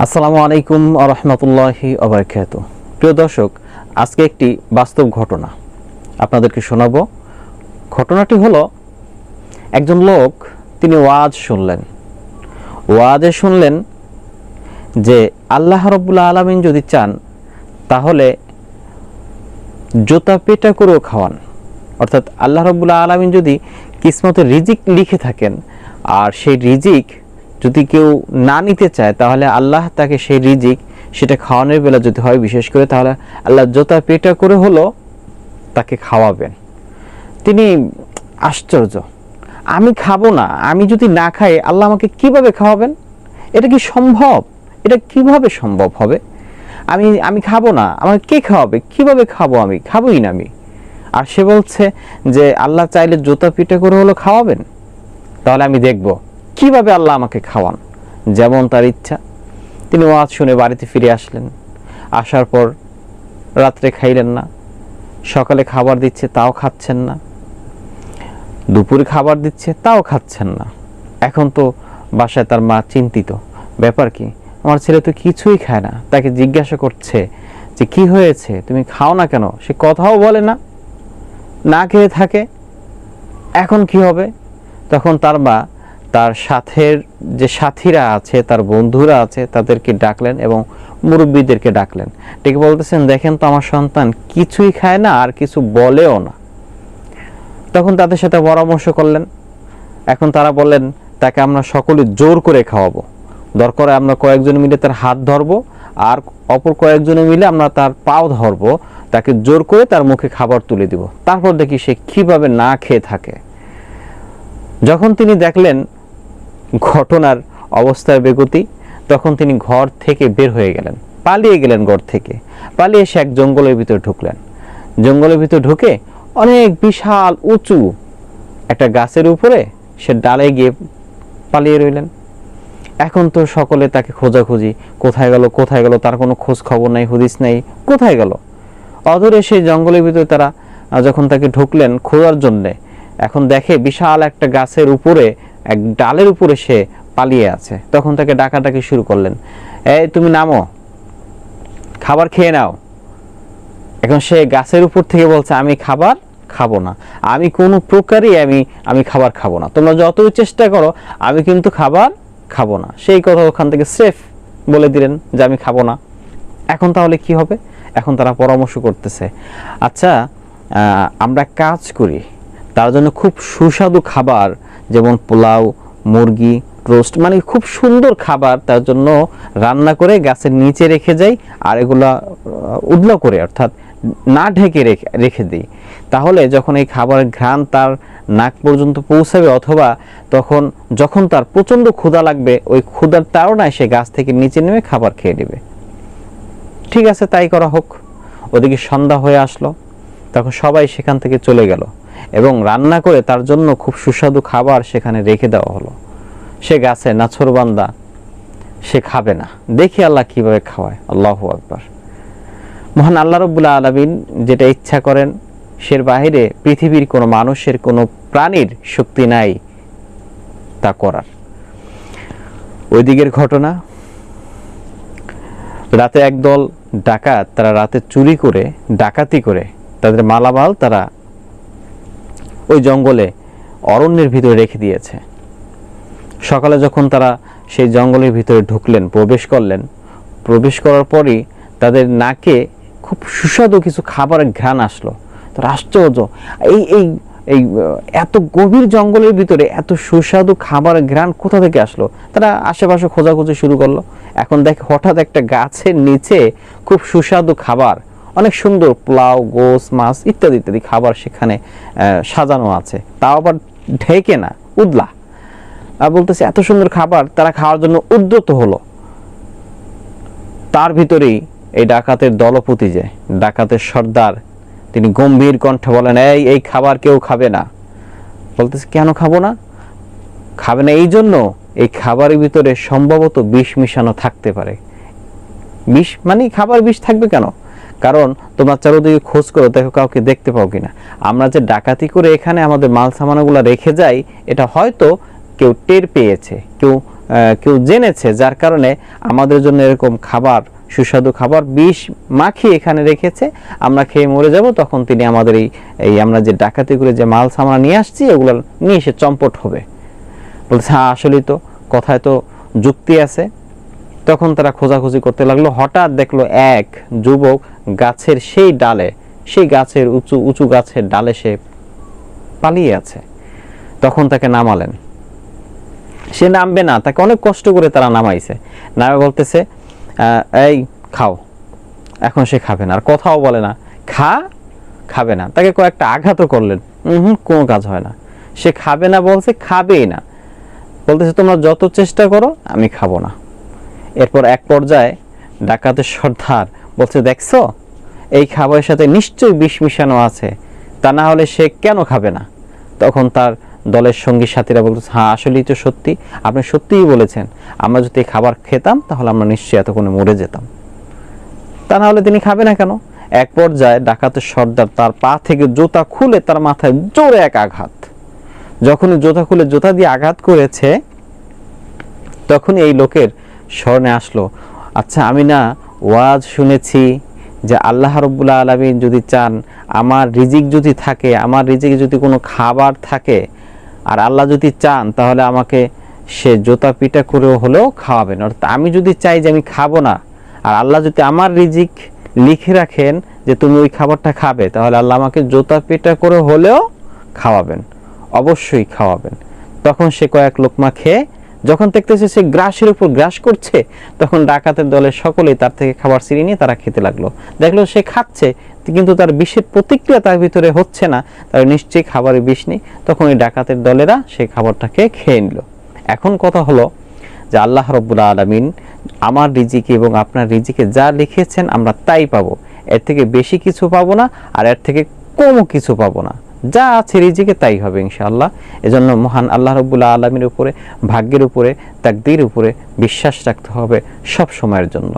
আসসালামু আলাইকুম ওয়া রাহমাতুল্লাহি ওয়া বারাকাতুহু। প্রিয় দর্শক, আজকে একটি বাস্তব ঘটনা আপনাদেরকে শোনাবো। ঘটনাটি হলো, একজন লোক তিনি ওয়াজ শুনলেন যে আল্লাহ রাব্বুল আলামিন যদি চান তাহলে জুতা পেটা করেও খাওয়ান। অর্থাৎ আল্লাহ রাব্বুল আলামিন যদি কিসমতে রিজিক লিখে থাকেন আর সেই রিজিক যদি কেউ না নিতে চায় তাহলে আল্লাহ তাকে সেই রিজিক সেটা খাওয়ানোর বেলা যদি হয় বিশেষ করে, তাহলে আল্লাহ জোতা পেটা করে হলো তাকে খাওয়াবেন। তিনি আশ্চর্য, আমি খাবো না, আমি যদি না খাই আল্লাহ আমাকে কিভাবে খাওয়াবেন? এটা কি সম্ভব? এটা কিভাবে সম্ভব হবে? আমি খাবো না, আমাকে কে খাওয়াবে? কিভাবে খাবো? আমি খাবোই না আমি। আর সে বলছে যে আল্লাহ চাইলে জোতা পিটা করে হলো খাওয়াবেন। তাহলে আমি দেখব কিভাবে আল্লাহ আমাকে খাওয়ান, যেমন তার ইচ্ছা। তিনি ওয়াজ শুনে বাড়িতে ফিরে আসলেন। আসার পর রাত্রে খাইলেন না, সকালে খাবার দিচ্ছে তাও খাচ্ছেন না, দুপুরে খাবার দিচ্ছে তাও খাচ্ছেন না। এখন তো বাসায় তার মা চিন্তিত, ব্যাপার কি, আমার ছেলে তো কিছুই খায় না। তাকে জিজ্ঞাসা করছে যে কি হয়েছে, তুমি খাও না কেন? সে কথাও বলে না, না খেয়ে থাকে। এখন কি হবে? তখন তার মা তার সাথের যে সাথীরা আছে, তার বন্ধুরা আছে, তাদেরকে ডাকলেন এবং মুরব্বীদেরকে ডাকলেন। ডেকে বলতেছেন, দেখেন তো আমার সন্তান কিছুই খায় না আর কিছু বলেও না। তখন তাদের সাথে পরামর্শ করলেন। এখন তারা বললেন, তাকে আমরা সকলে জোর করে খাওয়াবো। দরকার আমরা কয়েকজন মিলে তার হাত ধরবো আর অপর কয়েকজনে মিলে আমরা তার পাও ধরবো, তাকে জোর করে তার মুখে খাবার তুলে দিব, তারপর দেখি সে কিভাবে না খেয়ে থাকে। যখন তিনি দেখলেন ঘটনার অবস্থার বেগতি, তখন তিনি ঘর থেকে বের হয়ে গেলেন, পালিয়ে গেলেন। ঘর থেকে পালিয়ে এসে এক জঙ্গলের ভিতরে ঢুকলেন। জঙ্গলের ভিতরে ঢুকে অনেক বিশাল উঁচু একটা গাছের উপরে সে ডালে গিয়ে পালিয়ে রইলেন। এখন তো সকলে তাকে খোঁজাখুঁজি, কোথায় গেল, তার কোনো খোঁজ খবর নাই, হুদিস নাই, কোথায় গেল। অদূরে সেই জঙ্গলের ভিতরে তারা যখন তাকে ঢুকলেন খোঁজার জন্যে, এখন দেখে বিশাল একটা গাছের উপরে, এক ডালের উপরে সে পালিয়ে আছে। তখন তাকে ডাকাডাকি শুরু করলেন, এই তুমি নামো, খাবার খেয়ে নাও। এখন সে গাছের উপর থেকে বলছে, আমি খাবার খাবো না, আমি কোনো প্রকারই আমি খাবার খাবো না, তোমরা যতই চেষ্টা করো আমি কিন্তু খাবার খাবো না। সেই কথা ওখান থেকে সেফ বলে দিলেন যে আমি খাবো না। এখন তাহলে কি হবে? এখন তারা পরামর্শ করতেছে, আচ্ছা আমরা কাজ করি, তার জন্য খুব সুস্বাদু খাবার, যেমন পোলাও, মুরগি, রোস্ট, মানে খুব সুন্দর খাবার তার জন্য রান্না করে গাছের নিচে রেখে যাই আর এগুলা উদলা করে, অর্থাৎ না ঢেকে রেখে দিই। তাহলে যখন এই খাবারের ঘ্রাণ তার নাক পর্যন্ত পৌঁছাবে, অথবা যখন তার প্রচণ্ড ক্ষুধা লাগবে, ওই ক্ষুধার তাড়নায় সে গাছ থেকে নিচে নেমে খাবার খেয়ে নেবে। ঠিক আছে, তাই করা হোক। ওদিকে সন্ধ্যা হয়ে আসলো, তখন সবাই সেখান থেকে চলে গেল এবং রান্না করে তার জন্য খুব সুস্বাদু খাবার সেখানে রেখে দেওয়া হলো। সে গাছে নাছোড়বান্দা, সে খাবে না। দেখি আল্লাহ কিভাবে খাওয়ায়। আল্লাহু আকবার। মহান আল্লাহ রাব্বুল আলামিন যেটা ইচ্ছা করেন সের বাহিরে পৃথিবীর কোনো মানুষের, কোনো প্রাণীর শক্তি নাই তা করার। ওই দিকের ঘটনা, রাতে একদল ডাকাত, তারা রাতে চুরি করে, ডাকাতি করে তাদের মালামাল তারা ওই জঙ্গলে অরণ্যের ভিতরে রেখে দিয়েছে। সকালে যখন তারা সেই জঙ্গলের ভিতরে ঢুকলেন, প্রবেশ করার পরই তাদের নাকে খুব সুস্বাদু কিছু খাবারের ঘ্রাণ আসলো। তারা আশ্চর্য, এই এত গভীর জঙ্গলের ভিতরে এত সুস্বাদু খাবারের ঘ্রাণ কোথা থেকে আসলো? তারা আশেপাশে খোঁজাখুঁজি শুরু করলো। এখন দেখে হঠাৎ একটা গাছের নিচে খুব সুস্বাদু খাবার, অনেক সুন্দর পোলাও, গোস, মাছ ইত্যাদি ইত্যাদি খাবার সেখানে সাজানো আছে, তাও আবার ঢেকে না, উদলা। বলতেছে এত সুন্দর খাবার, তারা খাওয়ার জন্য উদ্যত হলো। তার ভিতরেই এই ডাকাতের দলপতি, যে ডাকাতের সর্দার, তিনি গম্ভীর কণ্ঠে বলেন, এই খাবার কেউ খাবে না। বলতেছে কেন খাবো না? খাবে না এই জন্য, এই খাবারের ভিতরে সম্ভবত বিষ মিশানো থাকতে পারে। বিষ মানে খাবার বিষ থাকবে কেন? কারণ তোমরা চারদিকে খোঁজ করো, দেখো কাউকে দেখতে পাও কিনা। আমরা যে ডাকাতি করে এখানে আমাদের মাল সামানগুলো রেখে যাই, এটা হয়তো কেউ টের পেয়েছে, কেউ কেউ জেনেছে, যার কারণে আমাদের জন্য এরকম খাবার, সুস্বাদু খাবার বিষ মাখিয়ে এখানে রেখেছে, আমরা খেয়ে মরে যাব, তখন তিনি আমাদের এই আমরা যে ডাকাতি করে যে মাল সামরা নিয়ে আসছি এগুলো নিয়ে এসে চম্পট হবে। বলছে হ্যাঁ আসলেই তো, কথায় তো যুক্তি আছে। তখন তারা খোঁজাখুঁজি করতে লাগলো, হঠাৎ দেখলো এক যুবক গাছের সেই ডালে, সেই গাছের উঁচু উঁচু গাছের ডালে সে পালিয়ে আছে। তখন তাকে নামালেন, সে নামবে না, তাকে অনেক কষ্ট করে তারা নামাইছে। নামে বলতেছে এই খাও। এখন সে খাবে না, আর কথাও বলে না, খাবে না। তাকে কয়েকটা আঘাতও করলেন, কোনো কাজ হয় না। সে খাবে না বলছে, খাবেই না, বলতেছে তোমরা যত চেষ্টা করো আমি খাবো না। এরপর এক পর্যায়ে ডাকাতের সর্দার বলছে দেখছো এই খাবারের সাথে নিশ্চয়ই বিষ মিশানো আছে, তা না হলে সে কেন খাবে না। তখন তার দলের সঙ্গী সাথীরা বলতেছে হ্যাঁ আসলেই তো সত্যি, আপনি সত্যিই বলেছেন, আমরা যদি এই খাবার খেতাম তাহলে আমরা নিশ্চয়ই এতক্ষণে মরে যেতাম, তা না হলে তিনি খাবে না কেন। এক পর্যায়ে ডাকাতের সর্দার তার পা থেকে জুতা খুলে তার মাথায় জোরে এক আঘাত। যখনই জুতা খুলে জুতা দিয়ে আঘাত করেছে, তখন এই লোকের স্মরণে আসলো, আচ্ছা আমি না ওয়াজ শুনেছি যে আল্লাহ রাব্বুল আলামিন যদি চান, আমার রিজিক যদি থাকে, আমার রিজিকে যদি কোনো খাবার থাকে, আর আল্লাহ যদি চান তাহলে আমাকে সে জোতা পিটা করেও হলেও খাওয়াবেন। অর্থাৎ আমি যদি চাই যে আমি খাবো না, আর আল্লাহ যদি আমার রিজিক লিখে রাখেন যে তুমি ওই খাবারটা খাবে, তাহলে আল্লাহ আমাকে জোতা পিটা করে হলেও খাওয়াবেন, অবশ্যই খাওয়াবেন। তখন সে কয়েক লোকমা খেয়ে যখন দেখতেছে সে গ্রাসের উপর গ্রাস করছে, তখন ডাকাতের দলের সকলেই তার থেকে খাবার ছিনিয়ে নিয়ে তারা খেতে লাগলো। দেখলো সে খাচ্ছে কিন্তু তার বিষের প্রতিক্রিয়া তার ভিতরে হচ্ছে না, তার নিশ্চয়ই খাবারে বিষ নেই। তখন এই ডাকাতের দলেরা সেই খাবারটাকে খেয়ে নিল। এখন কথা হলো যে আল্লাহ রাব্বুল আলামিন আমার রিজিকে এবং আপনার রিজিকে যা লিখেছেন আমরা তাই পাবো, এর থেকে বেশি কিছু পাবো না, আর এর থেকে কমও কিছু পাবো না, যা আছে রিজিকে তাই হবে ইনশাআল্লাহ। এজন্য মহান আল্লাহ রাব্বুল আলামিনের উপরে, ভাগ্যের উপরে, তাকদীর উপরে বিশ্বাস রাখতে হবে সব সময়ের জন্য।